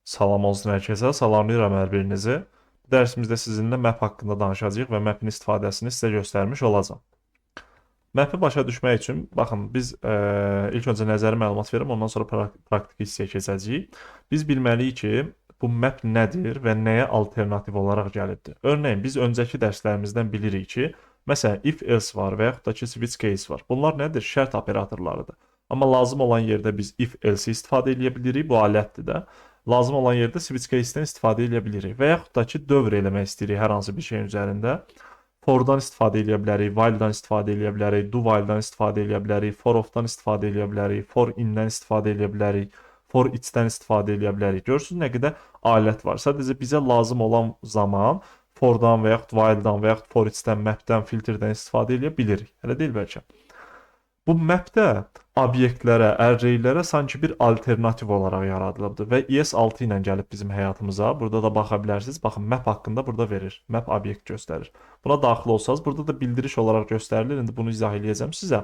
Salam olsun hər kəsə, salamlayıram hər birinizi. Bu dərsimizdə sizinlə map haqqında danışacağıq və mapin istifadəsini sizə göstərmiş olacağam. Mapi başa düşmək üçün, baxın, biz ilk öncə nəzəri məlumat verim, ondan sonra praktik hissəyə keçəcəyik. Biz bilməliyik ki, bu map nədir və nəyə alternativ olaraq gəlibdir. Örneğin, biz öncəki dərslərimizdən bilirik ki, məsələn, if-else var və yaxud da ki, switch case var. Bunlar nədir? Şərt operatorlarıdır. Amma lazım olan yerdə biz if-else istifadə edə bilirik, bu alətdir də. Lazım olan yerdə switch case-dən istifadə edə bilirik və yaxud da ki, dövr eləmək istəyirik hər hansı bir şeyin üzərində. For-dan istifadə edə bilərik, while-dan istifadə edə bilərik, do while-dan istifadə edə bilərik, for of-dan istifadə edə bilərik, for in-dən istifadə edə bilərik, for each-dən istifadə edə bilərik. Görürsünüz nə qədər alət var. Sadəcə bizə lazım olan zaman for-dan və yaxud while-dan və yaxud for each-dən, map-dən, filtrdən istifadə edə bilirik. Elə deyil bəlkə. Bu map-də obyektlərə, array-lərə sanki bir alternativ olaraq yaradılıbdır və ES6 ilə gəlib bizim həyatımıza. Burada da baxa bilərsiniz. Baxın, map haqqında burada verir. Map obyekt göstərir. Buna daxil olsanız, burada da bildiriş olaraq göstərilir. İndi bunu izah eləyəcəm sizə.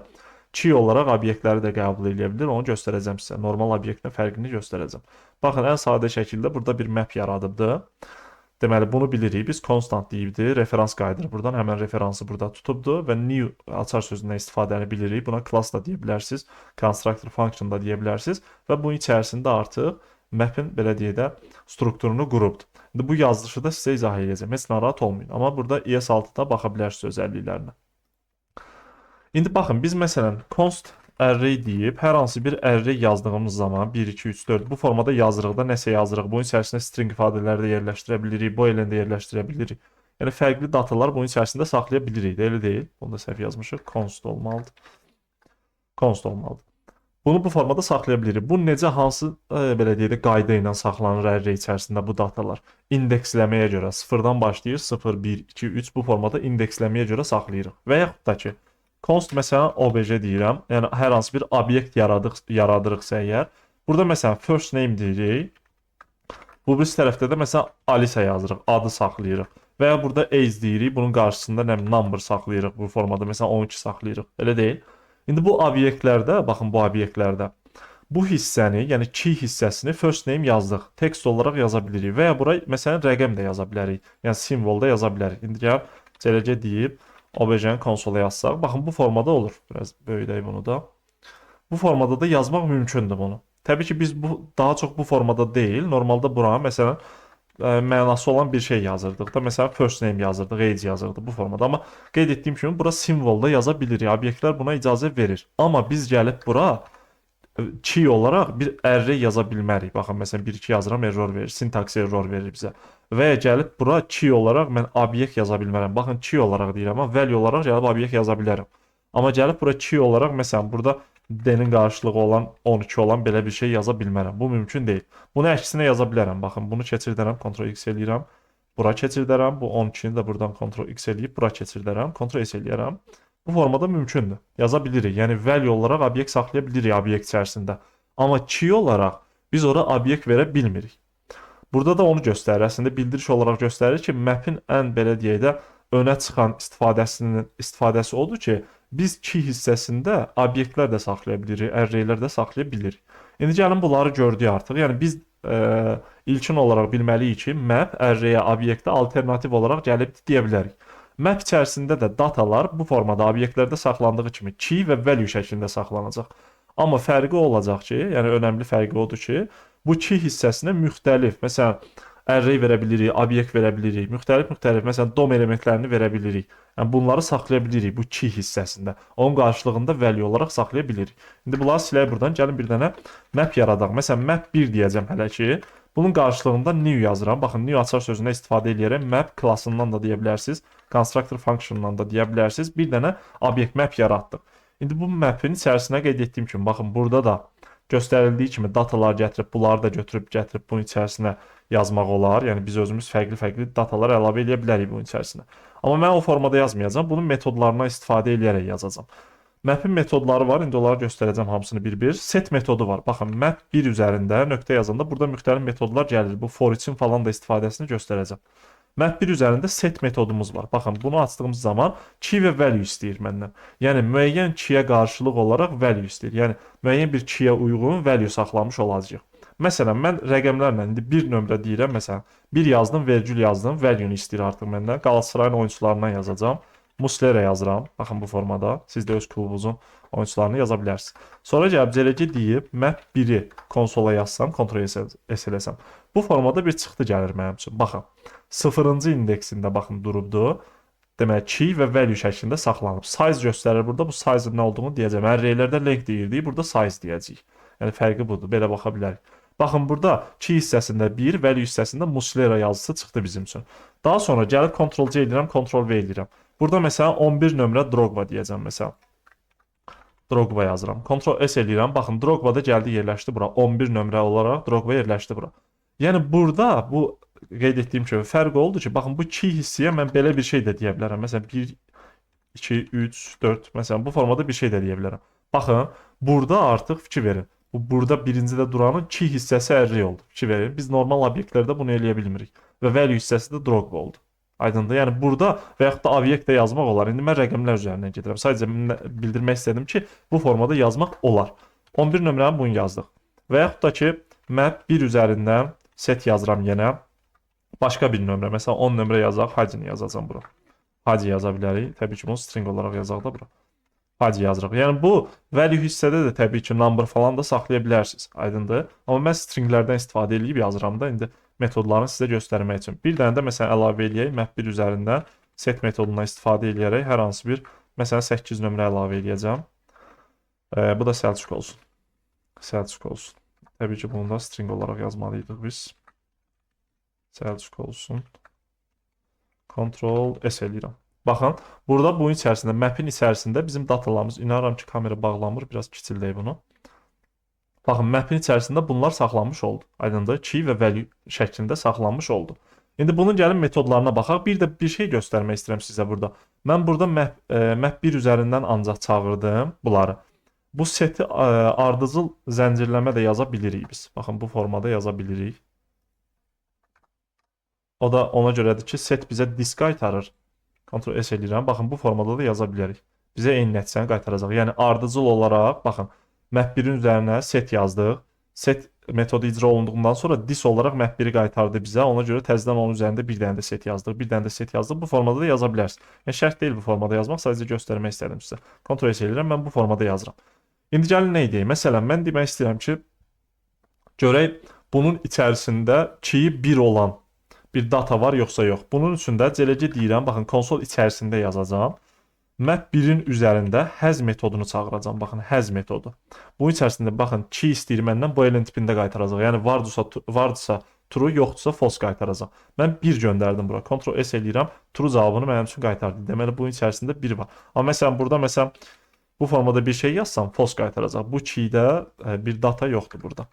Key olaraq obyektləri də qəbul edə bilir. Onu göstərəcəm sizə. Normal obyektlə fərqini göstərəcəm. Baxın, ən sadə şəkildə burada bir map yaradıbdır. Deməli, bunu bilirik. Biz constant deyibdir, referans qayıdır. Buradan həmən referansı burada tutubdur və new açar sözündən istifadəni bilirik. Buna class da deyə bilərsiniz, constructor function da deyə bilərsiniz və bunun içərisində artıq map'in, belə deyə də, strukturunu qurubdur. İndi bu yazılışı da sizə izah edəcəm. Heç narahat olmayın. Amma burada ES6-da baxa bilərsiniz özəlliklərinə. İndi baxın, biz məsələn const array deyib hər hansı bir array yazdığımız zaman 1, 2, 3, 4 bu formada yazırıq da nəsə yazırıq. Bunun içərisində string ifadələri də yerləşdirə bilirik, boilen də yerləşdirə bilirik. Yəni fərqli datalar bunun içərisində saxlaya bilirik də, elə deyil. Bunu da səhv yazmışıq. Const olmalıdır. Const olmalıdır. Bunu bu formada saxlaya bilirik. Bu necə, hansı belə deyək də qayda ilə saxlanır array içərisində bu datalar? İndeksləməyə görə 0-dan başlayır, 0, 1, 2, 3 bu formada indeksləməyə görə saxlayırıq. Və yaxud da ki, const məsələn obj deyirəm. Yəni hər hansı bir obyekt yaradırıqsa əgər, burada məsələn first name deyirik. Bu bir tərəfdə də məsələn Alisa yazırıq, adı saxlayırıq. Və ya burada age deyirik, bunun qarşısında nə number saxlayırıq bu formada. Məsələn 12 saxlayırıq. Elə deyil. İndi bu obyektlərdə, baxın bu obyektlərdə bu hissəni, yəni key hissəsini first name yazdıq. Text olaraq yaza bilirik və ya bura məsələn rəqəm də yaza bilərik. Yəni simvol da yaza bilərik. İndi gəl CLC deyib OBJ-nin konsola yazsaq, baxın bu formada olur. Biraz böyüdək bunu da. Bu formada da yazmaq mümkündür bunu. Təbii ki, biz daha çox bu formada deyil. Normalda bura məsələn mənası olan bir şey yazırdıq da. Məsələn first name yazırdıq, age yazırdıq bu formada. Amma qeyd etdiyim kimi bura simvol da yaza bilirik. Obyektlər buna icazə verir. Amma biz gəlib bura key olaraq bir array yaza bilmərik. Baxın, məsələn 1-2 yazıram, error verir. Syntax error verir bizə. Və ya gəlib bura key olaraq mən obyekt yaza bilmərəm. Baxın, key olaraq deyirəm, amma value olaraq gəlib obyekt yaza bilərəm. Amma gəlib bura key olaraq məsələn burada D-nin qarşılığı olan 12 olan belə bir şey yaza bilmərəm. Bu mümkün deyil. Bunu əksinə yaza bilərəm. Baxın, bunu keçirdərəm, Ctrl X eləyirəm. Bura keçirdərəm. Bu 12-ni də buradan Ctrl X eləyib bura keçirdərəm. Ctrl S eləyərəm. Bu formada mümkündür. Yaza bilirik. Yəni value olaraq obyekt saxlaya bilirik obyekt içərisində. Amma key olaraq biz ora obyekt verə bilmirik. Burada da onu göstərir. Əslində bildiriş olaraq göstərir ki, map'in ən belə deyək də önə çıxan istifadəsi odur ki, biz key hissəsində obyektlər də saxlaya bilirik, arraylər də saxlaya bilirik. İndi gəlin bunları gördük artıq. Yəni biz ilkin olaraq bilməliyik ki, map arraya, obyektə alternativ olaraq gəlib deyə bilərik. Map içərisində də datalar bu formada obyektlərdə saxlandığı kimi key və value şəklində saxlanacaq. Amma fərqi olacaq ki, yəni önəmli fərqi odur ki, bu key hissəsinə müxtəlif, məsələn, array verə bilirik, obyekt verə bilirik, müxtəlif, məsələn, DOM elementlərini verə bilirik. Yəni bunları saxlaya bilirik bu key hissəsində. Onun qarşılığında value olaraq saxlaya bilirik. İndi bunları silək buradan, gəlin bir dənə map yaradaq. Məsələn, map 1 deyəcəm hələ ki. Bunun qarşılığında new yazıram. Baxın, new açar sözündən istifadə edərək map klassından da deyə bilərsiniz, constructor functionundan da deyə bilərsiniz. Bir dənə obyekt map yaratdıq. İndi bu map'in içərisinə qeyd etdiyim kimi, baxın, burada da göstərildiyi kimi datalar gətirib, bunları da gətirib bunun içərisinə yazmaq olar. Yəni biz özümüz fərqli datalar əlavə edə bilərik bunun içərisinə. Amma mən o formada yazmayacağam. Bunun metodlarından istifadə edərək yazacağam. Map'in metodları var. İndi onları göstərəcəm hamısını bir-bir. Set metodu var. Baxın, map 1 üzərində nöqtə yazanda burada müxtəlif metodlar gəlir. Bu for için falan da istifadəsini göstərəcəm. Map 1 üzərində set metodumuz var. Baxın, bunu açdığımız zaman key və value istəyir məndən. Yəni müəyyən key'ə qarşılıq olaraq value istəyir. Yəni müəyyən bir key'ə uyğun value saxlamış olacağıq. Məsələn, mən rəqəmlərlə indi bir nömrə deyirəm, məsələn, bir yazdım, vergül yazdım, value-nu istəyir artıq məndən. Qalatasarayın oyunçularından yazacağam. Muslera yazıram. Baxın bu formada. Siz də öz klubunuzun oyunçularını yaza bilərsiniz. Sonra gəlib CLG deyib map 1-i konsola yazsam, Ctrl S eləsəm. Bu formada bir çıxdı gəlir mənim üçün. Baxın. 0-cı indeksində baxın durubdu. Demək key və value şəklində saxlanıb. Size göstərir burada. Bu size-ın nə olduğunu deyəcəm. Array-lərdə length deyirdik, burada size deyəcəyik. Yəni fərqi budur. Belə baxa bilərik. Baxın burada key hissəsində 1, value hissəsində Muslera yazısı çıxdı bizim üçün. Daha sonra gəlib Ctrl-C edirəm, Ctrl-V edirəm. Burada məsələn 11 nömrə Drogba deyəcəm məsələn. Drogba yazıram. Ctrl-S eləyirəm. Baxın Drogba da gəldi yerləşdi bura. 11 nömrə olaraq Drogba yerləşdi bura. Yəni burada bu qeyd etdiyim kimi fərq oldu ki, baxın bu key hissəyə mən belə bir şey də deyə bilərəm. Məsələn 1 2 3 4 məsələn bu formada bir şey də deyə bilərəm. Baxın, burada artıq fikir verin. Burada birincidə duranın key hissəsi array oldu. Fikir verin. Biz normal obyektlərdə bunu eləyə bilmirik. Və value hissəsi də Drogba oldu. Aydındır. Yəni burada və yaxud da obyektdə yazmaq olar. İndi mən rəqəmlər üzərindən gedirəm. Sadəcə bildirmək istədim ki, bu formada yazmaq olar. 11 nömrəni bunu yazdıq. Və yaxud da ki, map 1 üzərindən set yazıram yenə. Başqa bir nömrə. Məsələn 10 nömrə yazaq, Hacini yazacağam bura. Haci yaza bilərik. Təbii ki, bunu string olaraq yazaq da bura. Haci yazırıq. Yəni bu value hissədə də təbii ki, number falan da saxlaya bilərsiniz. Aydındır. Amma mən stringlərdən istifadə edib yazıram da indi metodlarını sizə göstərmək üçün. Bir dənə də məsələn əlavə eləyək. Map 1 üzərindən set metodundan istifadə edərək hər hansı bir məsələn 8 nömrə əlavə eləyəcəm. Bu da Selçuk olsun. Selçuk olsun. Təbii ki, bunu da string olaraq yazmalıydıq biz. Selçuk olsun. Ctrl S eləyirəm. Baxın, burada bunun içərisində, map'in içərisində bizim datalarımız, inanıram ki, kamera bağlanmır, biraz kiçildək bunu. Baxın, map'in içərisində bunlar saxlanmış oldu. Aydındır, key və value şəklində saxlanmış oldu. İndi bunun gəlin metodlarına baxaq. Bir də bir şey göstərmək istəyirəm sizə burada. Mən burada map 1 üzərindən ancaq çağırdım bunları. Bu seti ardıcıl zəncirləmə də yaza bilirik biz. Baxın, bu formada yaza bilirik. O da ona görədir ki, set bizə disk qaytarır. Ctrl S eləyirəm. Baxın, bu formada da yaza bilərik. Bizə eyni nəticəni qaytaracaq. Yəni ardıcıl olaraq, baxın, map 1-in üzərinə set yazdıq. Set metodu icra olunduğundan sonra dis olaraq map 1-i qaytardı bizə. Ona görə təzədən onun üzərində bir dənə də set yazdıq. Bir dənə də set yazdıq. Bu formada da yaza bilərsiniz. Yəni şərt deyil bu formada yazmaq, sadəcə göstərmək istədim sizə. Ctrl S eləyirəm. Mən bu formada yazıram. İndi gəlin nə edeyim? Məsələn, mən demək istəyirəm ki, görək bunun içərisində key 1 olan bir data var yoxsa yox. Bunun üçün də CLG deyirəm, baxın konsol içərisində yazacağam. Map 1-in üzərində has metodunu çağıracağam. Baxın, has metodu. Bunun içərisində baxın key istəyir məndən bu element tipində qaytaracaq. Yəni vardırsa true, yoxdursa false qaytaracaq. Mən 1 göndərdim bura. Ctrl S eləyirəm. True cavabını mənim üçün qaytardı. Deməli bunun içərisində 1 var. Amma məsələn burada bu formada bir şey yazsam false qaytaracaq. Bu keydə bir data yoxdur burada.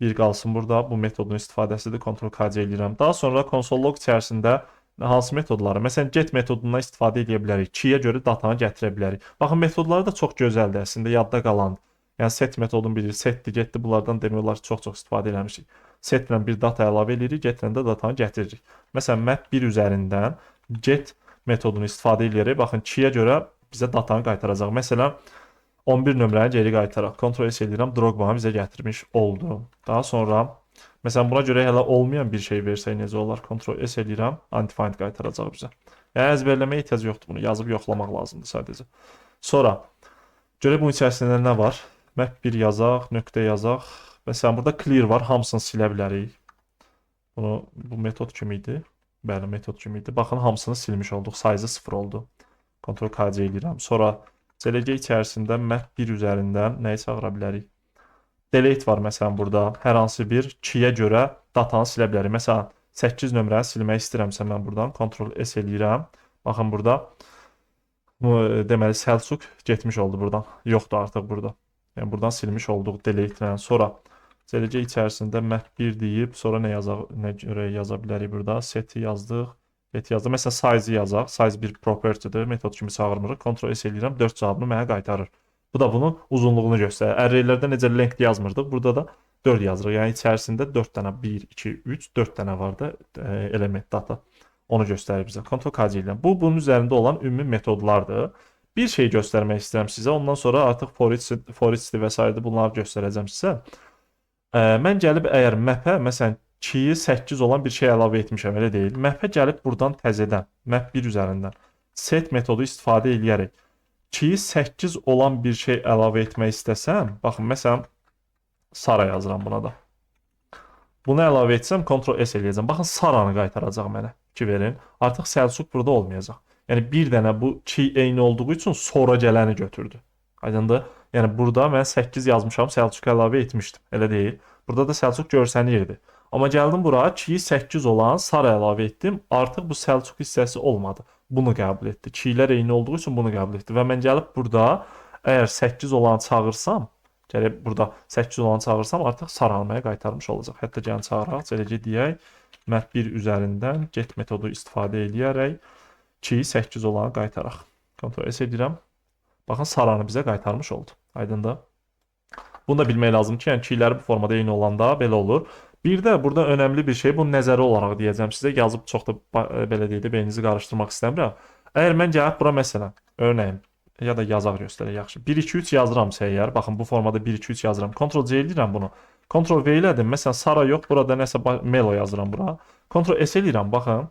Bir qalsın burada. Bu metodun istifadəsidir. Ctrl-KC eləyirəm. Daha sonra console log içərisində hansı metodları? Məsələn, get metodundan istifadə edə bilərik. Key-yə görə datanı gətirə bilərik. Baxın, metodları da çox gözəldir. Əslində yadda qalan. Yəni set metodunu bilirik. Setdir, getdir. Bunlardan demək olar ki, çox istifadə eləmişik. Setlə bir data əlavə edirik, getrlə də datanı gətiririk. Məsələn, map 1 üzərindən get metodunu istifadə edərək, baxın, key-yə görə bizə datanı qaytaracaq. Məsələn, 11 nömrəni geri qaytaraq. Ctrl S eləyirəm. Drogba-nı bizə gətirmiş oldu. Daha sonra, məsələn, buna görə hələ olmayan bir şey versək necə olar? Ctrl S eləyirəm. Undefined qaytaracaq bizə. Yəni, əzbərləməyə ehtiyac yoxdur bunu. Yazıb yoxlamaq lazımdır sadəcə. Sonra, görək bunun içərisində nə var? Map 1 yazaq, nöqtə yazaq. Məsələn, burada clear var. Hamısını silə bilərik. Bu metod kimi idi. Bəli, metod kimi idi. Baxın, hamısını silmiş olduq. Size 0 oldu. Ctrl-KC eləyirəm. Sonra, CLG içərisində map 1 üzərindən nəyi çağıra bilərik? Delete var məsələn burada. Hər hansı bir key-yə görə datanı silə bilərik. Məsələn, 8 nömrəni silmək istəyirəmsə mən buradan Ctrl S eləyirəm. Baxın burada. Deməli Selçuk getmiş oldu buradan. Yoxdur artıq burada. Yəni buradan silmiş olduq delete ilə. Sonra CLG içərisində map 1 deyib, sonra nə görə yaza bilərik burada? Seti yazdıq. Məsələn, size-i yazaq. Size bir property-dir. Metod kimi çağırmırıq. Ctrl S eləyirəm. 4 cavabını mənə qaytarır. Bu da bunun uzunluğunu göstərir. Array-lərdə necə length yazmırdıq. Burada da 4 yazırıq. Yəni içərisində 4 dənə 1, 2, 3, 4 dənə var da element data. Onu göstərir bizə. Ctrl-KC eləyirəm. Bu bunun üzərində olan ümumi metodlardır. Bir şey göstərmək istəyirəm sizə. Ondan sonra artıq for each və s. bunları göstərəcəm sizə. Mən gəlib əgər map-ə məsələn 2-yi 8 olan bir şey əlavə etmişəm, elə deyil. Map-ə gəlib buradan təzədən map 1 üzərindən set metodu istifadə edərək 2-yi 8 olan bir şey əlavə etmək istəsəm, baxın məsələn Sara yazıram buna da. Bunu əlavə etsəm, Ctrl S eləyəcəm. Baxın, Saranı qaytaracaq mənə. 2 verin. Artıq Səlcuq burada olmayacaq. Yəni bir dənə bu 2 eyni olduğu üçün sonra gələni götürdü. Aydındır? Yəni burada mən 8 yazmışam, Səlcuq əlavə etmişdim. Elə deyil. Burada da Səlcuq görsənirdi. Amma gəldim bura, 2-yi 8 olan Sara əlavə etdim. Artıq bu Səlcuq hissəsi olmadı. Bunu qəbul etdi. 2-lər eyni olduğu üçün bunu qəbul etdi. Və mən gəlib burada əgər 8 olanı çağırsam, gəlib burada 8 olanı çağırsam artıq Saranı mənə qaytarmış olacaq. Hətta gəlin çağıraq, eləcə deyək. Map 1 üzərindən get metodu istifadə edərək 2-yi 8 olanı qaytaraq. Ctrl S edirəm. Baxın, Saranı bizə qaytarmış oldu. Aydındır? Bunu da bilmək lazım ki, yəni 2-ləri bu formada eyni olanda belə olur. Bir də burada önəmli bir şey, bu nəzəri olaraq deyəcəm sizə. Yazıb çox da belə deyək də beyninizi qarışdırmaq istəmirəm. Əgər mən gəlib bura məsələn, örnəyim, ya da yazaq göstərək yaxşı. 1 2 3 yazıramsa əgər, baxın bu formada 1 2 3 yazıram. Ctrl C eləyirəm bunu. Ctrl V elədim. Məsələn, Sara yox, burada nəsə Melo yazıram bura. Ctrl S eləyirəm, baxın.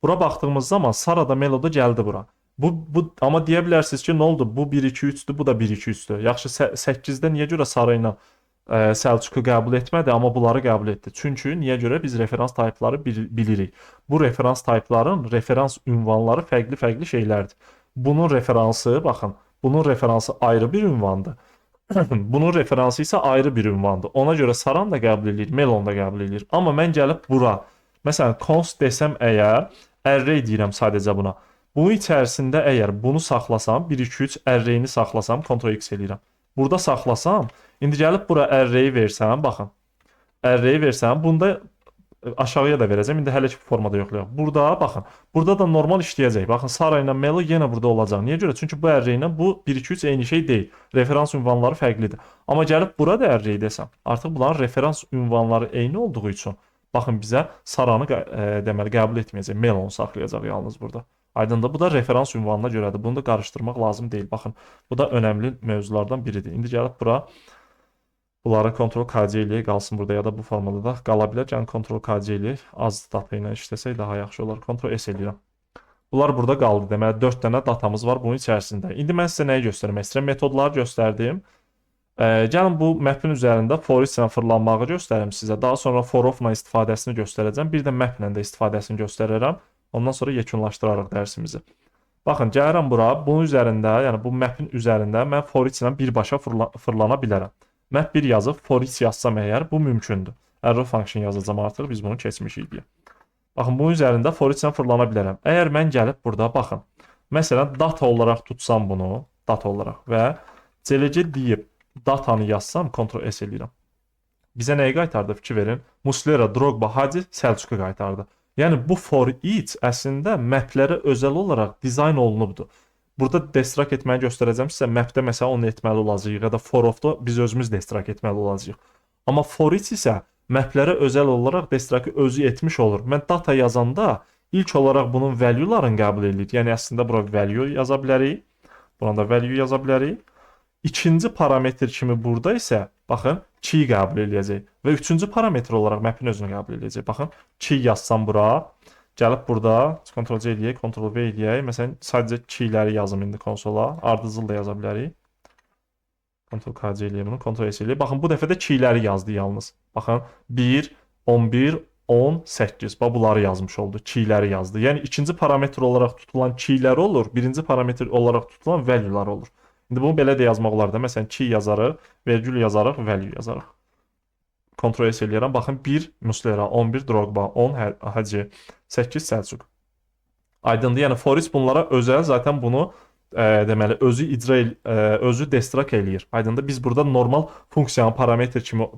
Bura baxdığımız zaman Sara da Melo da gəldi bura. Amma deyə bilərsiniz ki, nə oldu? Bu 1 2 3-dür, bu da 1 2 3-dür. Yaxşı 8-də niyə görə Sara ilə Səlcuqu qəbul etmədi, amma bunları qəbul etdi? Çünki niyə görə biz referans taypları bilirik. Bu referans taypların referans ünvanları fərqli-fərqli şeylərdir. Bunun referansı, baxın, bunun referansı ayrı bir ünvandır. Bunun referansı isə ayrı bir ünvandır. Ona görə Saran da qəbul edir, Melon da qəbul edir. Amma mən gəlib bura, məsələn, const desəm əgər, array deyirəm sadəcə buna. Bunun içərisində əgər bunu saxlasam, 1 2 3 array-ni saxlasam, Ctrl X eləyirəm. Burada saxlasam, indi gəlib bura array-i versəm, baxın. Array-i versəm, bunda aşağıya da verəcəm. İndi hələ ki formada yoxlayaq. Burada baxın. Burada da normal işləyəcək. Baxın, Sara ilə Melo yenə burada olacaq. Niyə görə? Çünki bu array ilə bu 1 2 3 eyni şey deyil. Referans ünvanları fərqlidir. Amma gəlib burada array desəm, artıq bunların referans ünvanları eyni olduğu üçün baxın bizə Saranı deməli qəbul etməyəcək. Melonu saxlayacaq yalnız burada. Aydındır? Bu da referans ünvanına görədir. Bunu da qarışdırmaq lazım deyil. Baxın, bu da önəmli mövzulardan biridir. İndi gəlib bura bunları Ctrl-KC eləyək, qalsın burada ya da bu formada da qala bilər. Yəni Ctrl-KC eləyək, az data ilə işləsək daha yaxşı olar. Ctrl-S eləyirəm. Bunlar burada qaldı. Deməli 4 dənə datamız var bunun içərisində. İndi mən sizə nəyi göstərmək istəyirəm? Metodları göstərdim. Gəlin bu map'in üzərində for each ilə fırlanmağı göstərim sizə. Daha sonra for of-la istifadəsini göstərəcəm. Bir də map-lə də istifadəsini göstərərəm. Ondan sonra yekunlaşdırarıq dərsimizi. Baxın, gəlirəm bura. Bunun üzərində, yəni bu map'in üzərində mən for each ilə birbaşa fırlana bilərəm. Map 1 yazıb for each yazsam əgər bu mümkündür. Arrow function yazacağam artıq biz bunu keçmişik deyə. Baxın, bunun üzərində for each ilə fırlana bilərəm. Əgər mən gəlib burada baxın. Məsələn, data olaraq tutsam bunu, data olaraq və CLC deyib datanı yazsam, Ctrl S eləyirəm. Bizə nəyi qaytardı? Fikir verin. Muslera, Drogba, Hacı, Səlcuqu qaytardı. Yəni bu for each əslində maplərə özəl olaraq dizayn olunubdur. Burada destrak etməyi göstərəcəm sizə. Mapdə məsələn onu etməli olacağıq ya da for of-da biz özümüz destrak etməli olacağıq. Amma for each isə maplərə özəl olaraq destrakı özü etmiş olur. Mən data yazanda ilk olaraq bunun value-larını qəbul edir. Yəni əslində bura value yaza bilərik. Buna da value yaza bilərik. İkinci parametr kimi burada isə baxın 2-yi qəbul edəcək və üçüncü parametr olaraq map'in özünü qəbul edəcək. Baxın 2 yazsam bura, gəlib burada Ctrl-C eləyək, Ctrl-V eləyək. Məsələn, sadəcə 2-ləri yazım indi konsola. Ardıcıl da yaza bilərik. Ctrl-KC eləyək bunu, Ctrl-S eləyək. Baxın, bu dəfə də 2-ləri yazdı yalnız. Baxın, 1, 11, 10, 8. Bunları yazmış oldu. 2-ləri yazdı. Yəni, ikinci parametr olaraq tutulan 2-ləri olur. Birinci parametr olaraq tutulan value-lar olur. İndi bunu belə də yazmaq olar da. Məsələn, 2 yazarıq, vergül yazarıq, value yazarıq. Ctrl-S eləyirəm. Baxın, 1 Muslera, 11 Drogba, 10 Hacı, 8 Səlcuq. Aydındır. Yəni for each bunlara özəl zaten bunu deməli özü destrak eləyir. Aydındır. Biz burada normal funksiyanın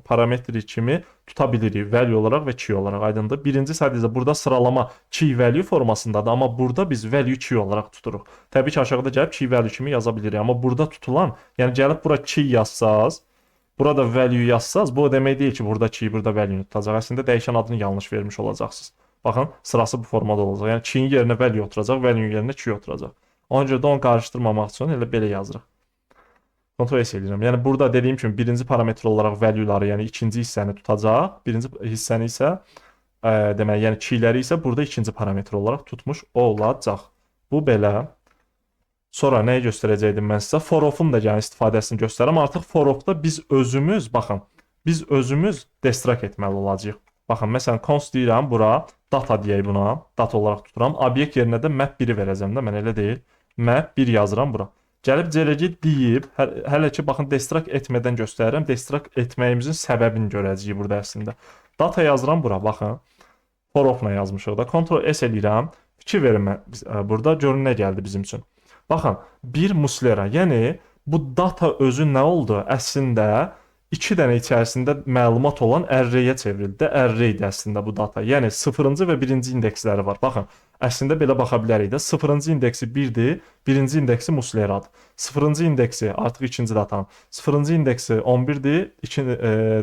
parametri kimi tuta bilirik value olaraq və key olaraq. Aydındır. Birinci sadəcə burada sıralama key value formasındadır, amma burada biz value key olaraq tuturuq. Təbii ki, aşağıda gəlib key value kimi yaza bilirik, amma burada tutulan, yəni gəlib bura key yazsaz, burada value yazsaz, bu o demək deyil ki, burada key, burada value tutacaq. Əslində dəyişən adını yanlış vermiş olacaqsınız. Baxın, sırası bu formada olacaq. Yəni key'in yerinə value oturacaq, value-nin yerinə key oturacaq. Ona görə də onu qarışdırmamaq üçün elə belə yazırıq. Ctrl S edirəm. Yəni burada dediyim kimi birinci parametr olaraq value'ları, yəni ikinci hissəni tutacaq. Birinci hissəni isə deməli, yəni keyləri isə burada ikinci parametr olaraq tutmuş olacaq. Bu belə. Sonra nəyi göstərəcəkdim mən sizə? For of-un da yəni istifadəsini göstərəm. Artıq for of-da biz özümüz, baxın, biz özümüz destruct etməli olacağıq. Baxın, məsələn, const deyirəm bura, data deyək buna, data olaraq tuturam. Obyekt yerinə də map 1-i verəcəm də, mən elə deyil. Map 1 yazıram bura. Gəlib CLG deyib, hələ ki, baxın, destruct etmədən göstərirəm. Destruct etməyimizin səbəbini görəcəyik burada əslində. Data yazıram bura, baxın. For of-la yazmışıq da. Ctrl S eləyirəm. Fikir verin burada, görün nə gəldi bizim üçün. Baxın, bir Muslera, yəni bu data özü nə oldu? Əslində 2 dənə içərisində məlumat olan array-yə çevrildi. Array idi əslində bu data. Yəni 0-cı və 1-ci indeksləri var. Baxın, əslində belə baxa bilərik də. 0-cı indeksi 1-dir, 1-ci indeksi Musleradır. 0-cı indeksi artıq ikinci datanın. 0-cı indeksi 11-dir,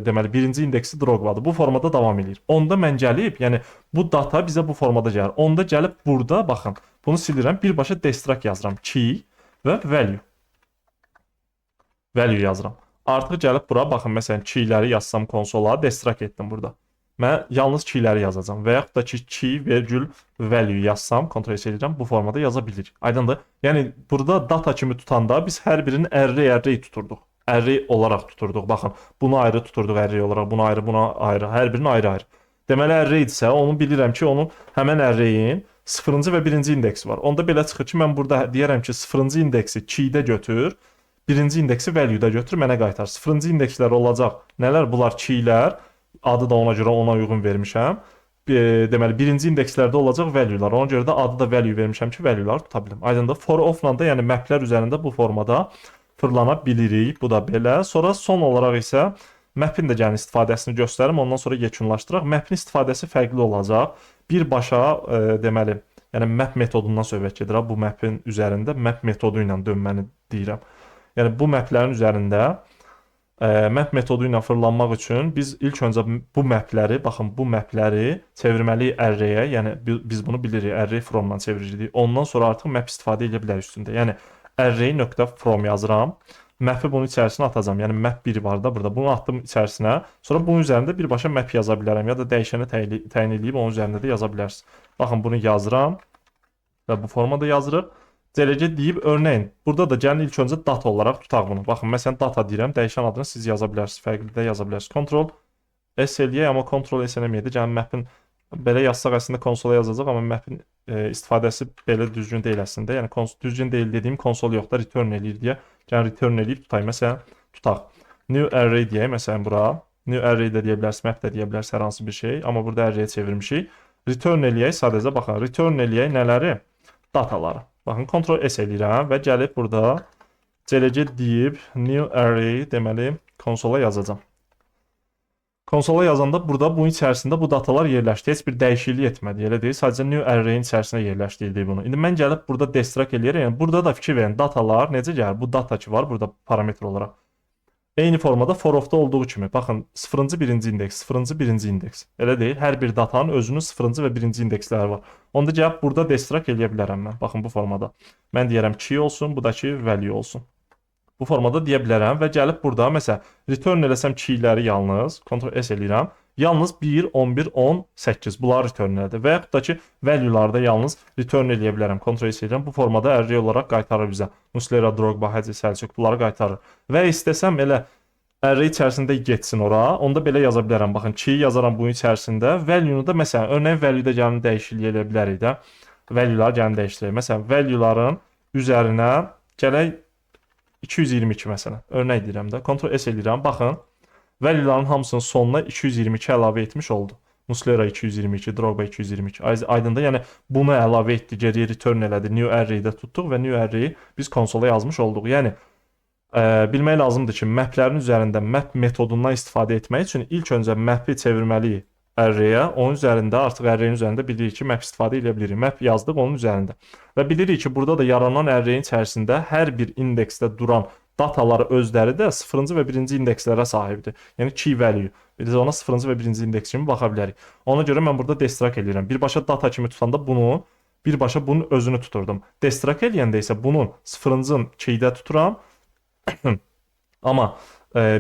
deməli 1-ci indeksi Drogbadır. Bu formada davam edir. Onda mən gəlib, yəni bu data bizə bu formada gəlir. Onda gəlib burada, baxın, bunu silirəm, birbaşa destruct yazıram. Key və value. Value yazıram. Artıq gəlib bura, baxın, məsələn, keyləri yazsam konsola, destruct etdim burada. Mən yalnız keyləri yazacağam və yaxud da ki, key, virgül, value yazsam, kontrol edirəm, bu formada yaza bilirik. Aydındır? Yəni, burada data kimi tutanda biz hər birinin array tuturduq. Array olaraq tuturduq. Baxın, bunu ayrı tuturduq array olaraq, bunu ayrı, buna ayrı, hər birini ayrı-ayrı. Deməli, array isə, onu bilirəm ki, onun həmən array'in 0-cı və 1-ci indeksi var. Onda belə çıxır ki, mən burada deyərəm ki, 0-cı indeksi keydə götür, 1-ci indeksi value-da götür, mənə qaytar. 0-cı indekslər olacaq. Nələr? Bunlar keylər. Adı da ona görə ona uyğun vermişəm. Deməli, 1-ci indekslərdə olacaq value-lar. Ona görə də adı da value vermişəm ki, value-ları tuta bilim. Aydındır? For of-la da, yəni maplər üzərində bu formada fırlana bilirik. Bu da belə. Sonra son olaraq isə map'in də yəni istifadəsini göstərim. Ondan sonra yekunlaşdıraq. Map'in istifadəsi fərqli olacaq. Birbaşa deməli, yəni map metodundan söhbət gedir. Bu map'in üzərində map metodu ilə dönməni deyirəm. Yəni bu maplərin üzərində map metodu ilə fırlanmaq üçün biz ilk öncə bu mapləri, baxın bu mapləri çevirməliyik array-yə. Yəni biz bunu bilirik, array from-dan çeviririk. Ondan sonra artıq map istifadə edə bilərik üstündə. Yəni array.from yazıram. Map'i bunun içərisinə atacağam. Yəni map 1 var da burada. Bunu atdım içərisinə. Sonra bunun üzərində birbaşa map yaza bilərəm ya da dəyişəni təyin edib onun üzərində də yaza bilərsiniz. Baxın bunu yazıram və bu formada yazırıq. CLG deyib örneğin. Burada da gəlin ilk öncə data olaraq tutaq bunu. Baxın, məsələn data deyirəm. Dəyişən adını siz yaza bilərsiniz. Fərqli də yaza bilərsiniz. Ctrl S eləyək, amma Ctrl S eləməyək. Yəni map'in belə yazsaq əslində konsola yazacaq, amma map'in istifadəsi belə düzgün deyil əslində. Yəni düzgün deyil dediyim konsol yox da return eləyir deyə. Yəni return eləyib tutaq. Məsələn, tutaq. New array deyək, məsələn bura. New array də deyə bilərsiniz, map də deyə bilərsiniz, hər hansı bir şey. Amma burada array-yə çevirmişik. Return eləyək, sadəcə baxın. Return eləyək nələri? Dataları. Baxın, Ctrl S eləyirəm və gəlib burada CLG deyib new array deməli konsola yazacağam. Konsola yazanda burada bunun içərisində bu datalar yerləşdi. Heç bir dəyişiklik etmədi. Elə deyil, sadəcə new array-in içərisinə yerləşdirdik bunu. İndi mən gəlib burada destruct eləyirəm. Yəni burada da fikir verin, datalar necə gəlir? Bu data ki var burada parametr olaraq. Eyni formada for of-da olduğu kimi. Baxın, 0-cı 1-ci indeks, 0-cı 1-ci indeks. Elə deyil, hər bir datanın özünün 0-cı və 1-ci indeksləri var. Onda gəlib burada destruct eləyə bilərəm mən. Baxın bu formada. Mən deyərəm key olsun, bu da ki value olsun. Bu formada deyə bilərəm və gəlib burada məsələn return eləsəm keyləri yalnız, Ctrl S eləyirəm. Yalnız 1, 11, 10, 8 bunlar return elədi. Və yaxud da ki value-larda yalnız return eləyə bilərəm. Ctrl S eləyirəm. Bu formada array olaraq qaytarır bizə. Muslera, Drogba, Hacı, Selçuk bunları qaytarır. Və istəsəm elə array içərisində getsin ora. Onda belə yaza bilərəm. Baxın, key yazaram bunun içərisində. Value-nu da məsələn, örneğin value-da gəlin dəyişiklik eləyə bilərik də. Value-ları gəlin dəyişdirək. Məsələn, value-ların üzərinə gələk 222 məsələn. Örnək deyirəm də. Ctrl S eləyirəm. Baxın, value-ların hamısının sonuna 222 əlavə etmiş oldu. Muslera 222, Drogba 222. Aydındır? Yəni bunu əlavə etdi, geriyə return elədi. New array-də tutduq və new array-i biz konsola yazmış olduq. Yəni bilmək lazımdır ki, maplərin üzərində map metodundan istifadə etmək üçün ilk öncə map'i çevirməliyik array-yə. Onun üzərində artıq array-in üzərində bilirik ki, map istifadə edə bilirik. Map yazdıq onun üzərində. Və bilirik ki, burada da yaranan array-in içərisində hər bir indeksdə duran dataları özləri də 0-cı və 1-ci indekslərə sahibdir. Yəni key value. Biz ona 0-cı və 1-ci indeks kimi baxa bilərik. Ona görə mən burada destruct eləyirəm. Birbaşa data kimi tutanda bunu, birbaşa bunun özünü tuturdum. Destruct eləyəndə isə bunun 0-cı keydə tuturam. Amma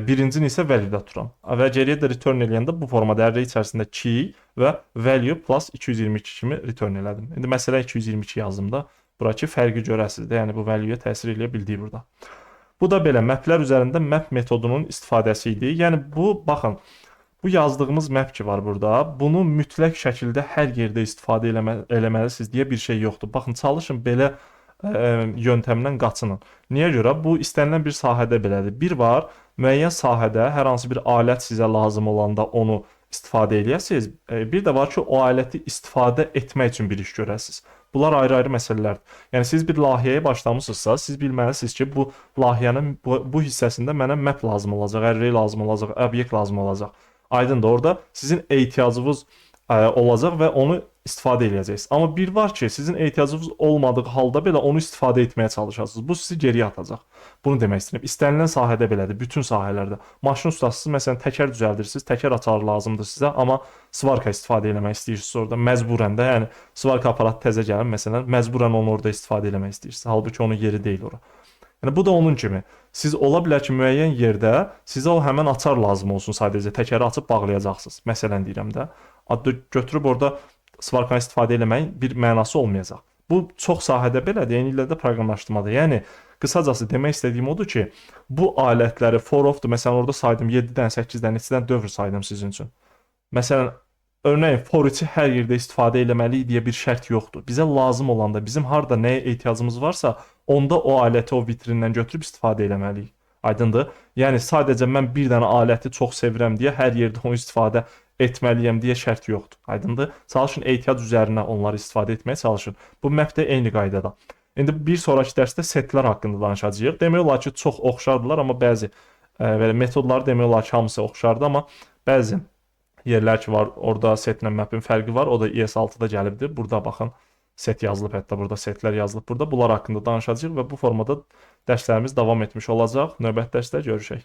birincini isə value-da tuturam. Və geriyə də return eləyəndə bu formada array içərisində key və value plus 222 kimi return elədim. İndi məsələn 222 yazdım da. Buradakı fərqi görəsiniz də, yəni bu value-yə təsir eləyə bildiyi burada. Bu da belə maplər üzərində map metodunun istifadəsi idi. Yəni bu baxın, bu yazdığımız map ki var burada, bunu mütləq şəkildə hər yerdə istifadə eləməlisiniz deyə bir şey yoxdur. Baxın, çalışın belə yöntəmdən qaçının. Niyə görə? Bu istənilən bir sahədə belədir. Bir var, müəyyən sahədə hər hansı bir alət sizə lazım olanda onu istifadə eləyəsiniz. Bir də var ki, o aləti istifadə etmək üçün bir iş görəsiniz. Bunlar ayrı-ayrı məsələlərdir. Yəni siz bir layihəyə başlamısınızsa, siz bilməlisiniz ki, bu layihənin bu hissəsində mənə map lazım olacaq, array lazım olacaq, obyekt lazım olacaq. Aydındır, orada sizin ehtiyacınız olacaq və onu istifadə edəcəksiniz. Amma bir var ki, sizin ehtiyacınız olmadığı halda belə onu istifadə etməyə çalışarsınız. Bu sizi geriyə atacaq. Bunu demək istəyirəm. İstənilən sahədə belədir, bütün sahələrdə. Maşın ustasısınız, məsələn, təkər düzəldirsiniz, təkər açarı lazımdır sizə, amma svarka istifadə etmək istəyirsiniz orada məcburən də, yəni svarka aparatı təzə gəlib, məsələn, məcburən onu orada istifadə etmək istəyirsiniz. Halbuki onun yeri deyil ora. Yəni bu da onun kimi. Siz ola bilər ki, müəyyən yerdə sizə o həmin açar lazım olsun sadəcə. Təkəri açıb bağlayacaqsınız. Məsələn deyirəm də. Götürüb orada svarkanı istifadə etməyin bir mənası olmayacaq. Bu çox sahədə belədir, eyni ilə də proqramlaşdırmada. Yəni qısacası demək istədiyim odur ki, bu alətləri for of-dur. Məsələn, orada saydım 7-dən, 8-dən, neçədən dövr saydım sizin üçün. Məsələn, örneğin for içi hər yerdə istifadə etməliyik deyə bir şərt yoxdur. Bizə lazım olanda, bizim harda nəyə ehtiyacımız varsa, onda o aləti o vitrindən götürüb istifadə etməliyik. Aydındır? Yəni sadəcə mən bir dənə aləti çox sevirəm deyə hər yerdə onu istifadə etməliyəm deyə şərt yoxdur. Aydındır? Çalışın ehtiyac üzərinə onları istifadə etməyə çalışın. Bu map də eyni qaydada. İndi bir sonraki dərsdə setlər haqqında danışacağıq. Demək olar ki, çox oxşardılar, amma bəzi belə metodları demək olar ki, hamısı oxşardı, amma bəzi yerlər ki var, orada setlə mapin fərqi var. O da ES6-da gəlibdir. Burada baxın, set yazılıb, hətta burada setlər yazılıb. Burada bunlar haqqında danışacağıq və bu formada dərslərimiz davam etmiş olacaq. Növbəti dərsdə görüşək.